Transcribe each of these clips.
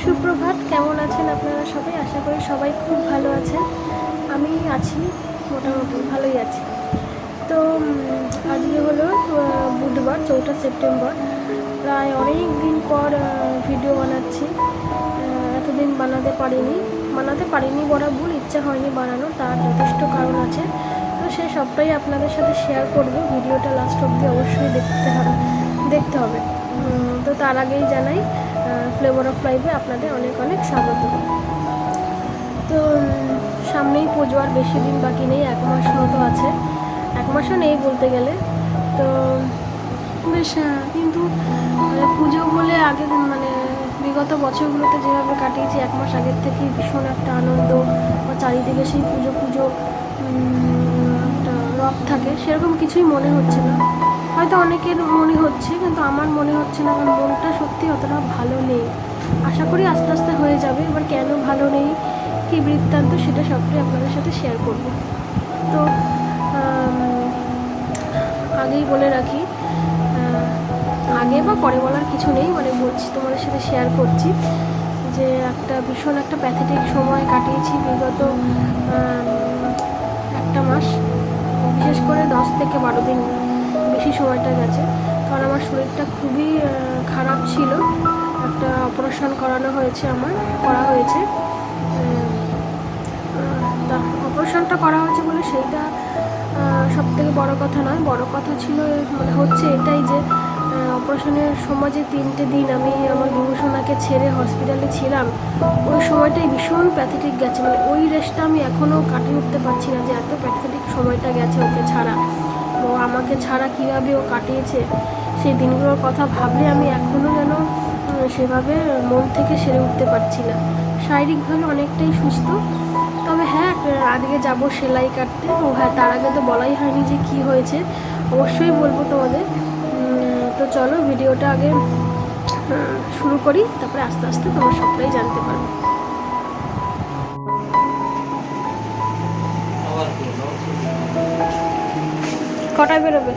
সুপ্রভাত, কেমন আছেন আপনারা সবাই? আশা করি সবাই খুব ভালো আছেন। আমি আছি, মোটামুটি ভালোই আছি। তো আজকে হলো বুধবার, 4 সেপ্টেম্বর। প্রায় অনেক দিন পর ভিডিও বানাচ্ছি। এতদিন বানাতে পারিনি বলা ভুল, ইচ্ছা হয়নি বানানো, তার যথেষ্ট কারণ আছে। তো সে সবটাই আপনাদের সাথে শেয়ার করব। ভিডিওটা লাস্ট অবধি অবশ্যই দেখতে হবে। তো তার আগেই জানাই ফ্লেভার অফ লাইফে আপনাদের অনেক অনেক স্বাগত। তো সামনেই পুজো, আর বেশি দিন বাকি নেই, 1 মাস মতো আছে। 1 মাসও নেই বলতে গেলে। তো বেশ কিন্তু পুজো বলে আগে বিগত বছরগুলোতে যেভাবে কাটিয়েছি, 1 মাস আগের থেকেই ভীষণ একটা আনন্দ, বা চারিদিকে সেই পুজো একটা রব থাকে, সেরকম কিছুই মনে হচ্ছে না। হয়তো অনেকের মনে হচ্ছে, কিন্তু আমার মনে হচ্ছে না, কারণ মনটা সত্যি অতটা ভালো নেই। আশা করি আস্তে আস্তে হয়ে যাবে। এবার কেন ভালো নেই, কী বৃত্তান্ত, সেটা সবটাই আপনাদের সাথে শেয়ার করব। তো আগেই বলে রাখি, আগে বা পরে বলার কিছু নেই, বলছি, তোমাদের সাথে শেয়ার করছি যে ভীষণ একটা প্যাথেটিক সময় কাটিয়েছি বিগত 1 মাস, বিশেষ করে 10 থেকে 12 দিন বেশি সময়টা গেছে। কারণ আমার শরীরটা খুবই খারাপ ছিল। একটা অপারেশন করা হয়েছে। তা অপারেশনটা করা হয়েছে বলে সেইটা সবথেকে বড় কথা নয়। বড় কথা ছিল হচ্ছে এটাই যে অপারেশনের সময় যে 3টে দিন আমি আমার বিভূষণাকে ছেড়ে হসপিটালে ছিলাম, ওই সময়টাই ভীষণ প্যাথেটিক গেছে। ওই রেস্টটা আমি এখনও কাটিয়ে উঠতে পারছি না, যে এত প্যাথেটিক সময়টা গেছে ওকে ছাড়া। ও আমাকে ছাড়া কীভাবে ও কাটিয়েছে, সেই দিনগুলোর কথা ভাবলে আমি এখনও যেন সেভাবে মন থেকে সেরে উঠতে পারছি না। শারীরিকভাবে অনেকটাই সুস্থ, তবে হ্যাঁ, আজকে যাব সেলাই কাটতে। ও হ্যাঁ, তার আগে তো বলাই হয়নি যে কি হয়েছে, অবশ্যই বলবো তোমাদের। তো চলো ভিডিওটা আগে শুরু করি, তারপরে আস্তে আস্তে তোমরা সবটাই জানতে পারবে। কটায় বেরোবে?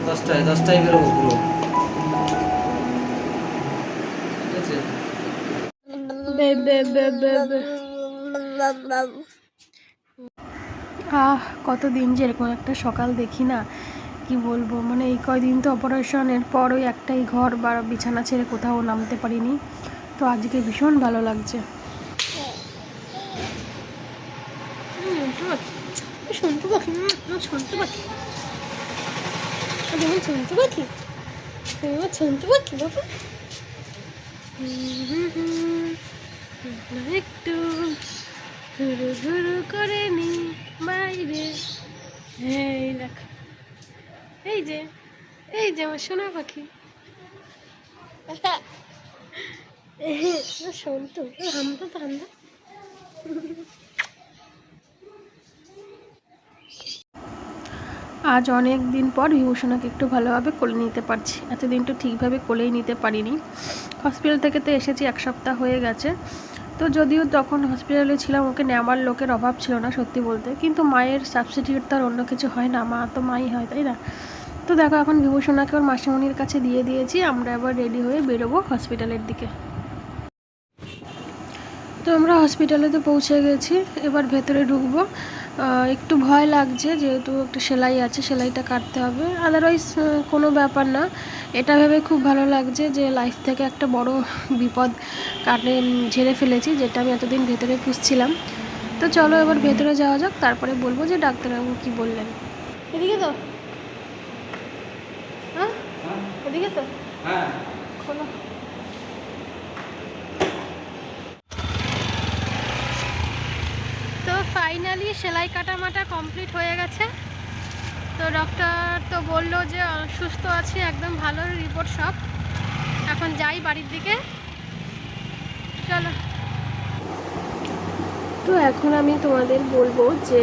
10টায় বেরোবো পুরো। কতদিন যে এরকম একটা সকাল দেখি না, কি বলবো। এই কয়দিন তো অপারেশনের পর ওই একটাই ঘর বা বিছানা ছেড়ে কোথাও নামতে পারিনি। তো আজকে ভীষণ ভালো লাগছে। শুনতে পাখি বাবা, একটু ঘুরু ঘুরু করে নি বাইরে। এই দেখ, এই যে আমার সোনা পাখি। শোন তো, হামদা তো হামদা। আজ অনেক দিন পর বিভূষণাকে একটু ভালোভাবে কোলে নিতে পারছি। এতদিন তো ঠিকভাবে কোলেই নিতে পারিনি। হসপিটাল থেকে তো এসেছি, 1 সপ্তাহ হয়ে গেছে। তো যদিও তখন হসপিটালে ছিলাম, ওকে নেওয়ার লোকের অভাব ছিল না সত্যি বলতে, কিন্তু মায়ের সাবস্টিটিউট তার অন্য কিছু হয় না, মা তো মাই হয়, তাই না? তো দেখো, এখন বিভূষণাকে ওর মাসিমণির কাছে দিয়ে দিয়েছি। আমরা আবার রেডি হয়ে বেরোবো হসপিটালের দিকে। তো আমরা হসপিটালে তো পৌঁছে গেছি, এবার ভেতরে ঢুকবো। একটু ভয় লাগছে, যেহেতু একটা সেলাই আছে, সেলাইটা কাটতে হবে। আদারওয়াইজ কোনো ব্যাপার না। এটা ভেবে খুব ভালো লাগছে যে লাইফ থেকে একটা বড় বিপদ ঝেড়ে ফেলেছি, যেটা আমি এতদিন ভেতরে পুষছিলাম। তো চলো এবার ভেতরে যাওয়া যাক, তারপরে বলবো যে ডাক্তারবাবু কী বললেন। এদিকে তো, হ্যাঁ এদিকে তো, হ্যাঁ খোলো। তো ফাইনালি সেলাই কাটামাটা কমপ্লিট হয়ে গেছে। তো ডক্টর তো বললো যে সুস্থ আছে, একদম ভালো রিপোর্ট সব। এখন যাই বাড়ির দিকে, চলো। তো এখন আমি তোমাদের বলবো যে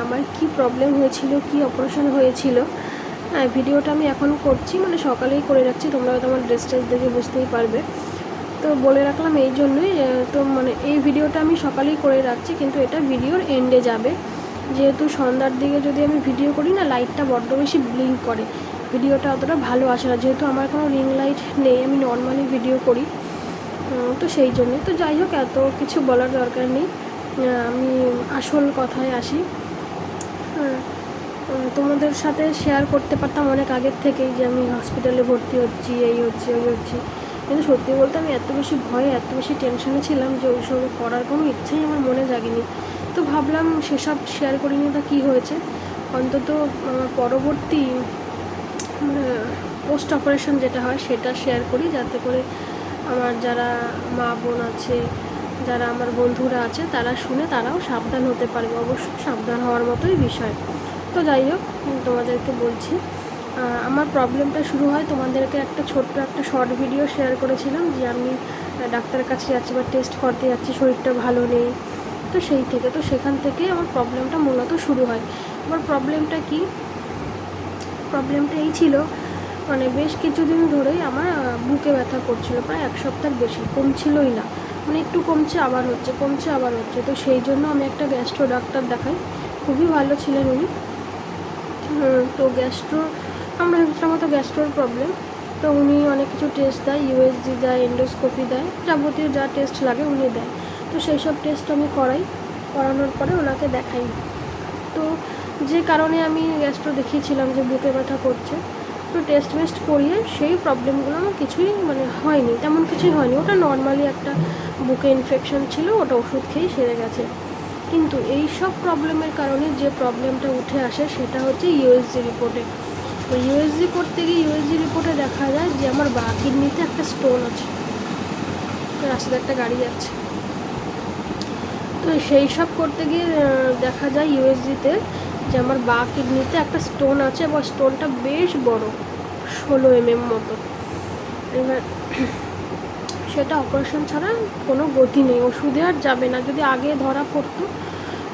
আমার কি প্রবলেম হয়েছিল, কি অপারেশন হয়েছিল। হ্যাঁ, ভিডিওটা আমি এখন করছি, সকালেই করে রাখছি, তোমরা হয়তো আমার ড্রেস দেখে বুঝতেই পারবে। তো বলে রাখলাম এই জন্যই, তো এই ভিডিওটা আমি সকালেই করে রাখছি, কিন্তু এটা ভিডিওর এন্ডে যাবে। যেহেতু সন্ধ্যার দিকে যদি আমি ভিডিও করি না, লাইটটা বড্ড বেশি ব্লিঙ্ক করে, ভিডিওটা অতটা ভালো আসে না, যেহেতু আমার কোনো রিং লাইট নেই, আমি নর্মালি ভিডিও করি। তো সেই জন্যে তো যাই হোক, এত কিছু বলার দরকার নেই, আমি আসল কথায় আসি। তোমাদের সাথে শেয়ার করতে পারতাম অনেক আগের থেকেই যে আমি হসপিটালে ভর্তি হচ্ছি, এই হচ্ছে ওই হচ্ছে, কিন্তু সত্যি বলতে আমি এত বেশি ভয়ে, এত বেশি টেনশনে ছিলাম যে ওইসব করার কোনো ইচ্ছাই আমার মনে জাগেনি। তো ভাবলাম সেসব শেয়ার করিনি, তা কী হয়েছে, অন্তত পরবর্তী মানে পোস্ট অপারেশন যেটা হয় সেটা শেয়ার করি, যাতে করে আমার যারা মা বোন আছে, যারা আমার বন্ধুরা আছে, তারা শুনে তারাও সাবধান হতে পারবে। অবশ্যই সাবধান হওয়ার মতোই বিষয়। তো যাই হোক, তোমাদেরকে বলছি, আমার প্রবলেমটা শুরু হয়, তোমাদেরকে একটা ছোট্ট একটা শর্ট ভিডিও শেয়ার করেছিলাম যে আমি ডাক্তারের কাছে যাচ্ছি বা টেস্ট করতে যাচ্ছি, শরীরটা ভালো নেই। তো সেই থেকে, তো সেখান থেকে আমার প্রবলেমটা মূলত শুরু হয়। আমার প্রবলেমটা কি, প্রবলেমটা এই ছিল, মানে বেশ কিছুদিন ধরেই আমার বুকে ব্যথা করছিল, প্রায় 1 সপ্তাহের বেশি, কমছিলই না, মানে একটু কমছে আবার হচ্ছে, কমছে আবার হচ্ছে। তো সেই জন্য আমি একটা গ্যাস্ট্রো ডাক্তার দেখাই, খুবই ভালো ছিলেন উনি। তো গ্যাস্ট্রো, আমরা ভেবেছিলাম মতো গ্যাস্ট্রোর প্রবলেম। তো উনি অনেক কিছু টেস্ট দেয়, ইউএসজি দেয়, এন্ডোস্কোপি দেয়, যাবতীয় যা টেস্ট লাগে উনি দেয়। তো সেই সব টেস্ট আমি করাই, করানোর পরে ওনাকে দেখাই। তো যে কারণে আমি গ্যাস্ট্রো দেখিয়েছিলাম যে বুকে ব্যথা করছে, তো টেস্ট মেস্ট করিয়ে সেই প্রবলেমগুলো আমার কিছুই মানে হয়নি, তেমন কিছুই হয়নি। ওটা নর্মালি একটা বুকে ইনফেকশন ছিল, ওটা ওষুধ খেয়েই সেরে গেছে। কিন্তু এই সব প্রবলেমের কারণে যে প্রবলেমটা উঠে আসে সেটা হচ্ছে ইউএসজি রিপোর্টে। তো ইউএসজি করতে গিয়ে ইউএসজি রিপোর্টে দেখা যায় যে আমার বাঁ কিডনিতে একটা স্টোন আছে। রাস্তায় একটা গাড়ি যাচ্ছে, তো সেই সব করতে গিয়ে দেখা যায় ইউএসজিতে যে আমার বাঁ কিডনিতে একটা স্টোন আছে, এবং স্টোনটা বেশ বড়, 16 mm মতো। এবার সেটা অপারেশন ছাড়া কোনো গতি নেই, ওষুধে আর যাবে না। যদি আগে ধরা পড়তো,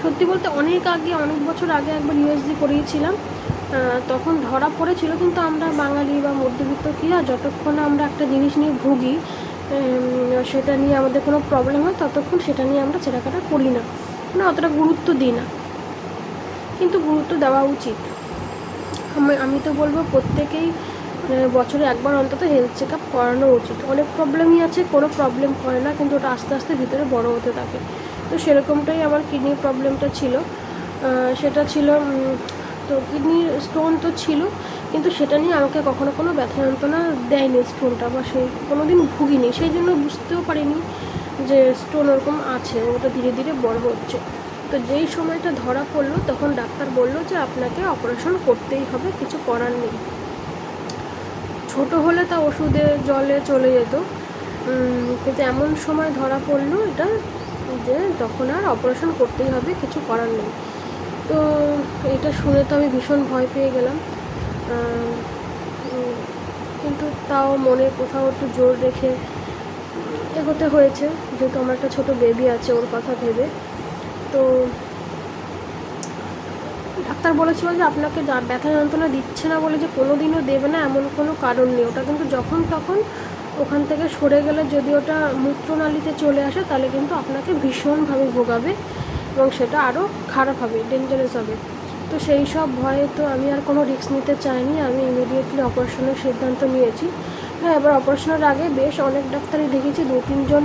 সত্যি বলতে অনেক আগে, অনেক বছর আগে একবার ইউএসজি করিয়েছিলাম, তখন ধরা পড়েছিল। কিন্তু আমরা বাঙালি বা মধ্যবিত্ত কিরা, যতক্ষণ আমরা একটা জিনিস নিয়ে ভুগি, সেটা নিয়ে আমাদের কোনো প্রবলেম হয়, ততক্ষণ সেটা নিয়ে আমরা ছেঁড়াকাটা করি না, মানে অতটা গুরুত্ব দিই না। কিন্তু গুরুত্ব দেওয়া উচিত। আমি তো বলবো প্রত্যেকেই বছরে একবার অন্তত হেলথ চেক আপ করানো উচিত। অনেক প্রবলেমই আছে, কোনো প্রবলেম করে না, কিন্তু ওটা আস্তে আস্তে ভিতরে বড় হতে থাকে। তো সেরকমটাই আমার কিডনির প্রবলেমটা ছিল। সেটা ছিল, তো কিডনি স্টোন তো ছিল, কিন্তু সেটা নিয়ে আমাকে কখনো কোনো ব্যথা যন্ত্রণা দেয়নি স্টোনটা, বা সেই কোনো দিন ভুগিনি, সেই জন্য বুঝতেও পারিনি যে স্টোন ওরকম আছে, ওটা ধীরে ধীরে বড় হচ্ছে। তো যেই সময়টা ধরা পড়লো, তখন ডাক্তার বলল যে আপনাকে অপারেশন করতেই হবে, কিছু করার নেই। ছোট হলে তা ওষুধে জলে চলে যেত, কিন্তু এমন সময় ধরা পড়লো এটা, যে তখন আর অপারেশন করতেই হবে, কিছু করার নেই। তো এটা শুনে তো আমি ভীষণ ভয় পেয়ে গেলাম, কিন্তু তাও মনে কোথাও একটু জোর রেখে এগোতে হয়েছে, যেহেতু আমার একটা ছোটো বেবি আছে, ওর কথা ভেবে। তো ডাক্তার বলেছিল যে আপনাকে ব্যথা যন্ত্রণা দিচ্ছে না বলে যে কোনো দিনও দেবে না, এমন কোনো কারণ নেই। ওটা কিন্তু যখন তখন ওখান থেকে সরে গেলে, যদি ওটা মূত্রনালীতে চলে আসে, তাহলে কিন্তু আপনাকে ভীষণভাবে ভোগাবে, এবং সেটা আরও খারাপ হবে, ডেঞ্জারাস হবে। তো সেই সব ভয়ে তো আমি আর কোনো রিস্ক নিতে চাইনি, আমি ইমিডিয়েটলি অপারেশনের সিদ্ধান্ত নিয়েছি। হ্যাঁ, এবার অপারেশনের আগে বেশ অনেক ডাক্তারই দেখেছি, 2-3 জন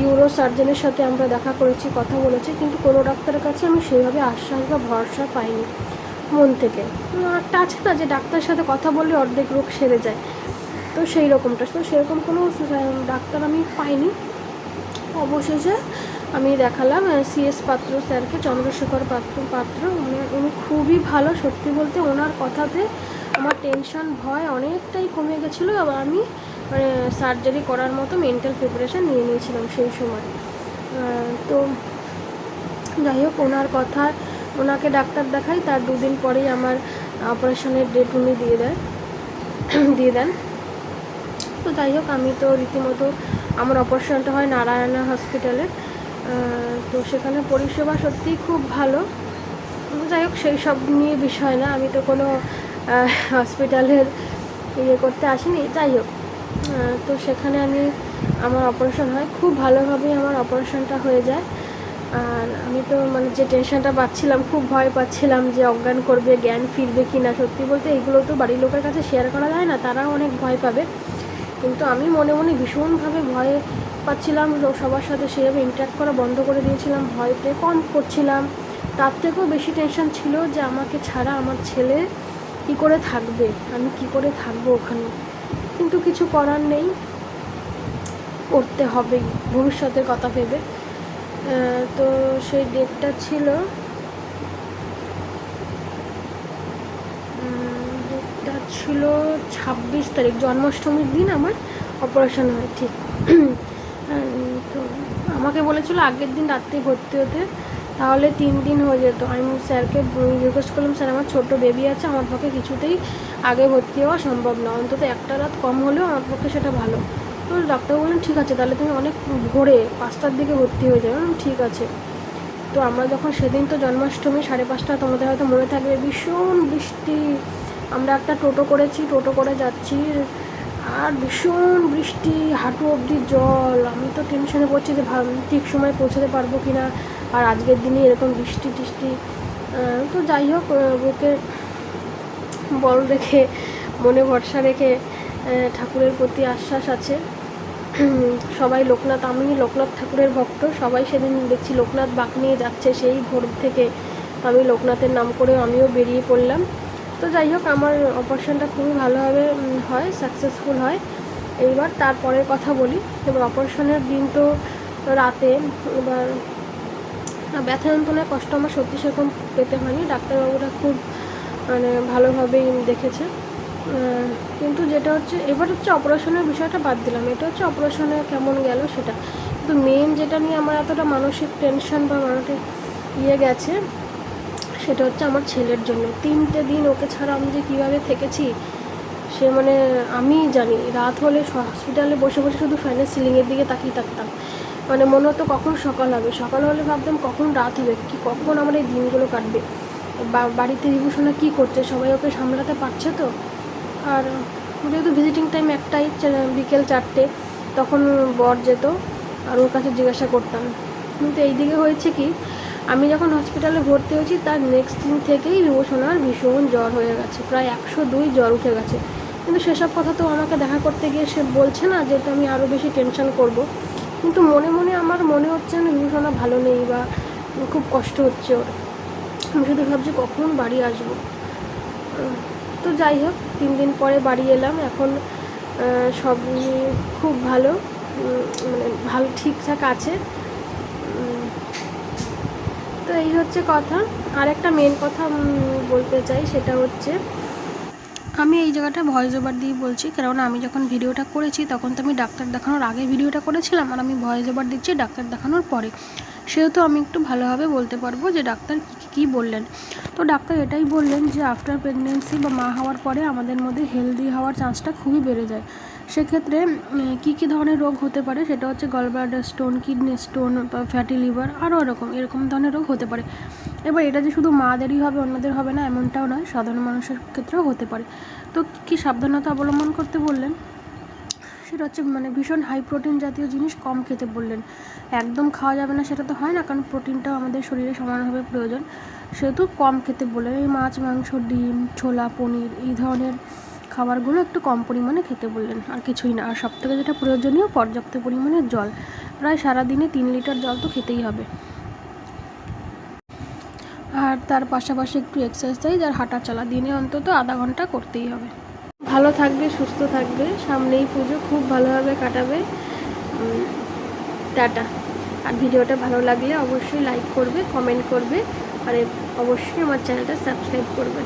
ইউরো সার্জনের সাথে আমরা দেখা করেছি, কথা বলেছি, কিন্তু কোনো ডাক্তারের কাছে আমি সেইভাবে আশ্বাস বা ভরসা পাইনি মন থেকে। একটা আছে না যে ডাক্তারের সাথে কথা বললে অর্ধেক রোগ সেরে যায়, তো সেই রকমটা, তো সেরকম কোনো ডাক্তার আমি পাইনি। অবশেষে আমি দেখালাম সিএস পাত্র স্যারকে, চন্দ্রশেখর পাত্র। উনি খুবই ভালো, সত্যি বলতে ওনার কথাতে আমার টেনশন ভয় অনেকটাই কমে গেছিলো, এবং আমি মানে সার্জারি করার মতো মেন্টাল প্রিপারেশান নিয়ে নিয়েছিলাম সেই সময়। তো যাই হোক, ওনাকে ডাক্তার দেখাই, তার 2 দিন পরেই আমার অপারেশনের ডেট উনি দিয়ে দেন। তো যাই হোক, আমি তো রীতিমতো, আমার অপারেশনটা হয় নারায়ণা হসপিটালে, তো সেখানে পরিষেবা সত্যিই খুব ভালো। যাই হোক, সেই সব নিয়ে বিষয় না, আমি তো কোনো হসপিটালের করতে আসিনি। যাই হোক, তো সেখানে আমার অপারেশন হয়, খুব ভালোভাবেই আমার অপারেশনটা হয়ে যায়। আর আমি তো মানে যে টেনশনটা পাচ্ছিলাম, খুব ভয় পাচ্ছিলাম যে অজ্ঞান করবে, জ্ঞান ফিরবে কি না। সত্যি বলতে এইগুলো তো বাড়ির লোকের কাছে শেয়ার করা যায় না, তারাও অনেক ভয় পাবে। কিন্তু আমি মনে মনে ভীষণভাবে ভয় পাচ্ছিলাম, সবার সাথে সেভাবে ইন্টারাক্ট করা বন্ধ করে দিয়েছিলাম, ভয় পেয়ে কম করছিলাম। তার থেকেও বেশি টেনশন ছিল যে আমাকে ছাড়া আমার ছেলে কী করে থাকবে, আমি কি করে থাকবো ওখানে। কিন্তু কিছু করার নেই, করতে হবেই ভবিষ্যতের কথা ভেবে। তো সেই ডেটটা ছিল ডেটটা ছিল 26 তারিখ, জন্মাষ্টমীর দিন আমার অপারেশন হয় ঠিক। তো আমাকে বলেছিল আগের দিন রাত্রে ভর্তি হতে, তাহলে 3 দিন হয়ে যেত। আমি স্যারকে রিকোয়েস্ট করলাম, স্যার আমার ছোট্ট বেবি আছে, আমার পক্ষে কিছুতেই আগে ভর্তি হওয়া সম্ভব না, অন্তত একটা রাত কম হলেও আমার পক্ষে সেটা ভালো। তো ডাক্তার বললেন ঠিক আছে, তাহলে তুমি অনেক ভোরে 5টার দিকে ভর্তি হয়ে যাবে। ঠিক আছে। তো আমরা যখন সেদিন তো জন্মাষ্টমী 5:30, তোমাদের হয়তো মনে থাকবে, ভীষণ বৃষ্টি। আমরা একটা টোটো করেছি, টোটো করে যাচ্ছি, আর ভীষণ বৃষ্টি, হাঁটু অবধি জল। আমি তো টেনশনে পড়ছি যে ঠিক সময় পৌঁছাতে পারবো কি না, আর আজকের দিনে এরকম বৃষ্টি টিষ্টি। তো যাই হোক, বুকে বল রেখে, মনে ভরসা রেখে, ঠাকুরের প্রতি আশ্বাস আছে। সবাই লোকনাথ, আমি লোকনাথ ঠাকুরের ভক্ত, সবাই সেদিন দেখছি লোকনাথ বাঁক নিয়ে যাচ্ছে সেই ভোর থেকে। আমি লোকনাথের নাম করে আমিও বেরিয়ে পড়লাম। তো যাই হোক, আমার অপারেশনটা খুবই ভালোভাবে হয়, সাকসেসফুল হয়। এইবার তারপরের কথা বলি। এবার অপারেশনের দিন তো রাতে, এবার ব্যথা যন্ত্রণার কষ্ট আমার সত্যি সেরকম পেতে হয়নি, ডাক্তারবাবুরা খুব মানে ভালোভাবেই দেখেছে। কিন্তু যেটা হচ্ছে, এবার হচ্ছে অপারেশনের বিষয়টা বাদ দিলাম, এটা হচ্ছে অপারেশনে কেমন গেল সেটা। কিন্তু মেন যেটা নিয়ে আমার এতটা মানসিক টেনশন বা মানসিক গেছে, সেটা হচ্ছে আমার ছেলের জন্য। 3টে দিন ওকে ছাড়া আমি যে কীভাবে থেকেছি সে মানে আমিই জানি। রাত হলে হসপিটালে বসে বসে শুধু ফ্যানের সিলিংয়ের দিকে তাকিয়ে থাকতাম, মানে মনে হতো কখন সকাল হবে, সকাল হলে ভাবতাম কখন রাত হবে, কি কখন আমার এই দিনগুলো কাটবে। বাড়িতে বিভূষণা কী করছে, সবাই ওকে সামলাতে পারছে তো। আর যেহেতু ভিজিটিং টাইম একটাই, বিকেল 4টে, তখন বর যেত আর ওর কাছে জিজ্ঞাসা করতাম। কিন্তু এই দিকে হয়েছে কি, আমি যখন হসপিটালে ভর্তি হয়েছি তার নেক্সট দিন থেকেই বিভূষণার ভীষণ জ্বর হয়ে গেছে, প্রায় 102 জ্বর উঠে গেছে। কিন্তু সেসব কথা তো আমাকে দেখা করতে গিয়ে সে বলছে না, যেহেতু আমি আরও বেশি টেনশন করব। কিন্তু মনে মনে আমার মনে হচ্ছে না বিভূষণা ভালো নেই, বা খুব কষ্ট হচ্ছে ওর। আমি শুধু ভাবছি কখন বাড়ি আসবো। তো যাই হোক, 3 দিন পরে বাড়ি এলাম। এখন সব খুব ভালো, মানে ভালো ঠিকঠাক আছে। তো এই হচ্ছে কথা। আর একটা মেন কথা বলতে চাই, সেটা হচ্ছে আমি এই জায়গাটা ভয়েস ওভার দিয়ে বলছি, কেননা আমি যখন ভিডিওটা করেছি তখন তো আমি ডাক্তার দেখানোর আগে ভিডিওটা করেছিলাম, আর আমি ভয়েস ওভার দিচ্ছি ডাক্তার দেখানোর পরে। সেহেতু আমি একটু ভালোভাবে বলতে পারবো যে ডাক্তার কী বললেন। তো ডাক্তার এটাই বললেন যে আফটার প্রেগনেন্সি বা মা হওয়ার পরে আমাদের মধ্যে হেলদি হওয়ার চান্সটা খুবই বেড়ে যায়। সেক্ষেত্রে কী ধরনের রোগ হতে পারে, সেটা হচ্ছে গলব্লাডার স্টোন, কিডনি স্টোন, বা ফ্যাটি লিভার, আরও এরকম ধরনের রোগ হতে পারে। এবার এটা যে শুধু মাদেরই হবে, অন্যদের হবে না এমনটাও নয়, সাধারণ মানুষের ক্ষেত্রেও হতে পারে। তো কী সাবধানতা অবলম্বন করতে বললেন, সেটা হচ্ছে মানে ভীষণ হাই প্রোটিন জাতীয় জিনিস কম খেতে বললেন। একদম খাওয়া যাবে না সেটা তো হয় না, কারণ প্রোটিনটাও আমাদের শরীরে সমানভাবে প্রয়োজন, সেহেতু কম খেতে বললেন। এই মাছ, মাংস, ডিম, ছোলা, পনির, এই ধরনের খাবারগুলো একটু কম পরিমাণে খেতে বললেন, আর কিছুই না। আর সবথেকে যেটা প্রয়োজনীয়, পর্যাপ্ত পরিমাণে জল, প্রায় সারাদিনে 3 লিটার জল তো খেতেই হবে। আর তার পাশাপাশি একটু এক্সারসাইজ আর হাঁটা চলা দিনে অন্তত আধা ঘন্টা করতেই হবে। ভালো থাকবে, সুস্থ থাকবে, সামনেই পুজো, খুব ভালোভাবে কাটাবে। টাটা। আর ভিডিওটা ভালো লাগলে অবশ্যই লাইক করবে, কমেন্ট করবে, আর অবশ্যই আমার চ্যানেলটা সাবস্ক্রাইব করবে।